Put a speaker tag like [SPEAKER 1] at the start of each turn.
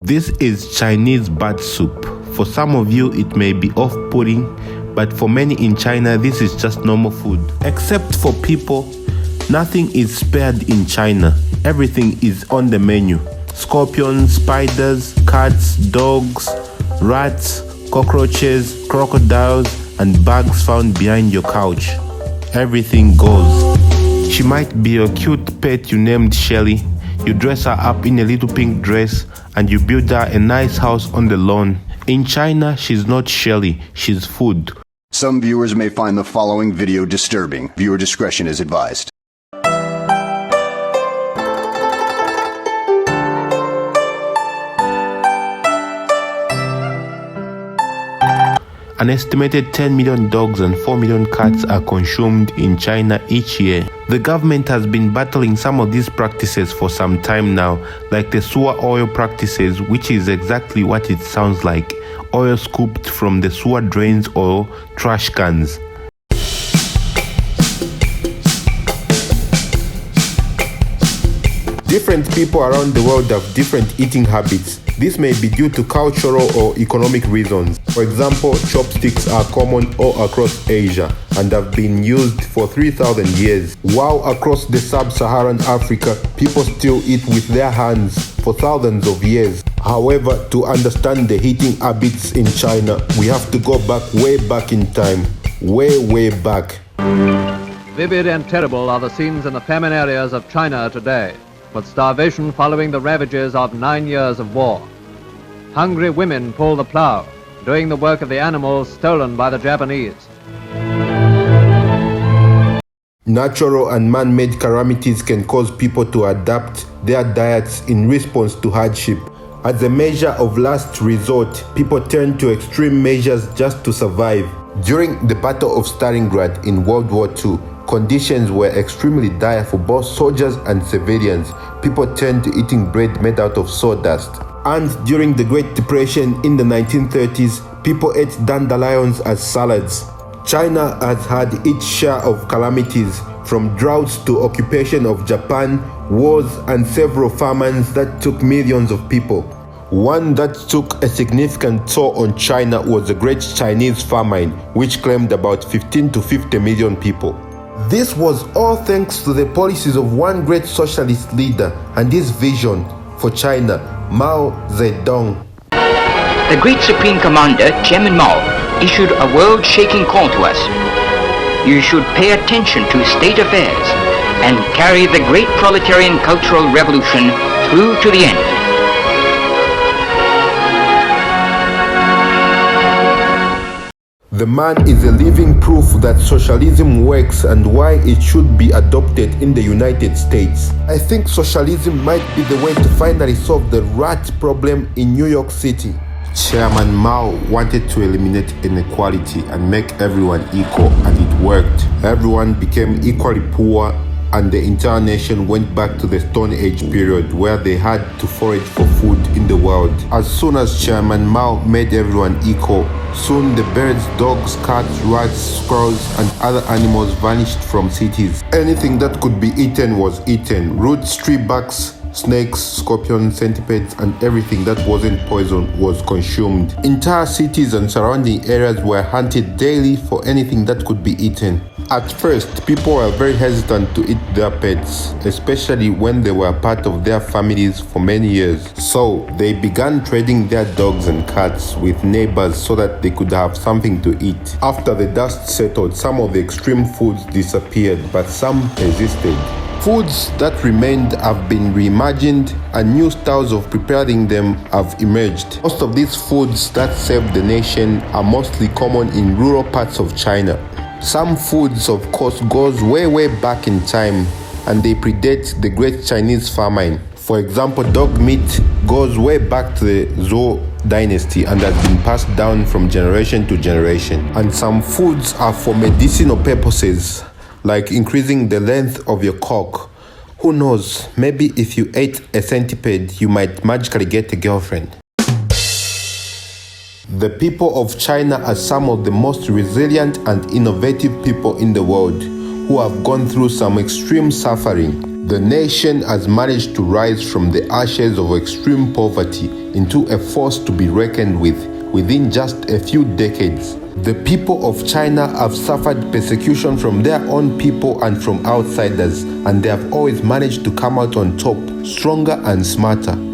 [SPEAKER 1] This is Chinese bat soup. For some of you, it may be off-putting, but for many in China, this is just normal food. Except for people, nothing is spared in China. Everything is on the menu. Scorpions, spiders, cats, dogs, rats, cockroaches, crocodiles, and bugs found behind your couch. Everything goes. She might be a cute pet you named Shelly. You dress her up in a little pink dress and you build her a nice house on the lawn. In China, she's not Shelly, she's food.
[SPEAKER 2] Some viewers may find the following video disturbing. Viewer discretion is advised.
[SPEAKER 1] An estimated 10 million dogs and 4 million cats are consumed in China each year. The government has been battling some of these practices for some time now, like the sewer oil practices, which is exactly what it sounds like. Oil scooped from the sewer drains or trash cans. Different people around the world have different eating habits. This may be due to cultural or economic reasons. For example, chopsticks are common all across Asia and have been used for 3,000 years, while across the sub-Saharan Africa, people still eat with their hands for thousands of years. However, to understand the eating habits in China, we have to go way back in time. Way back.
[SPEAKER 3] Vivid and terrible are the scenes in the famine areas of China today, with starvation following the ravages of 9 years of war. Hungry women pull the plow, doing the work of the animals stolen by the Japanese.
[SPEAKER 1] Natural and man-made calamities can cause people to adapt their diets in response to hardship. As a measure of last resort, people turn to extreme measures just to survive. During the Battle of Stalingrad in World War II, conditions were extremely dire for both soldiers and civilians. People turned to eating bread made out of sawdust. And during the Great Depression in the 1930s, people ate dandelions as salads. China has had its share of calamities, from droughts to occupation of Japan, wars, and several famines that took millions of people. One that took a significant toll on China was the Great Chinese Famine, which claimed about 15 to 50 million people. This was all thanks to the policies of one great socialist leader and his vision for China, Mao Zedong.
[SPEAKER 4] The great Supreme Commander, Chairman Mao, issued a world-shaking call to us. You should pay attention to state affairs and carry the great proletarian cultural revolution through to the end.
[SPEAKER 1] The man is a living proof that socialism works and why it should be adopted in the United States. I think socialism might be the way to finally solve the rat problem in New York City. Chairman Mao wanted to eliminate inequality and make everyone equal, and it worked. Everyone became equally poor, and the entire nation went back to the Stone Age period where they had to forage for food in the world. As soon as Chairman Mao made everyone equal, soon the birds, dogs, cats, rats, squirrels, and other animals vanished from cities. Anything that could be eaten was eaten. Roots, tree barks, snakes, scorpions, centipedes, and everything that wasn't poison was consumed. Entire cities and surrounding areas were hunted daily for anything that could be eaten. At first, people were very hesitant to eat their pets, especially when they were part of their families for many years. So, they began trading their dogs and cats with neighbors so that they could have something to eat. After the dust settled, some of the extreme foods disappeared, but some persisted. Foods that remained have been reimagined and new styles of preparing them have emerged. Most of these foods that serve the nation are mostly common in rural parts of China. Some foods, of course, goes way back in time and they predate the Great Chinese Famine. For example, dog meat goes way back to the Zhou dynasty and has been passed down from generation to generation. And some foods are for medicinal purposes, like increasing the length of your cock. Who knows, maybe if you ate a centipede, you might magically get a girlfriend. The people of China are some of the most resilient and innovative people in the world who have gone through some extreme suffering. The nation has managed to rise from the ashes of extreme poverty into a force to be reckoned with within just a few decades. The people of China have suffered persecution from their own people and from outsiders, and they have always managed to come out on top, stronger and smarter.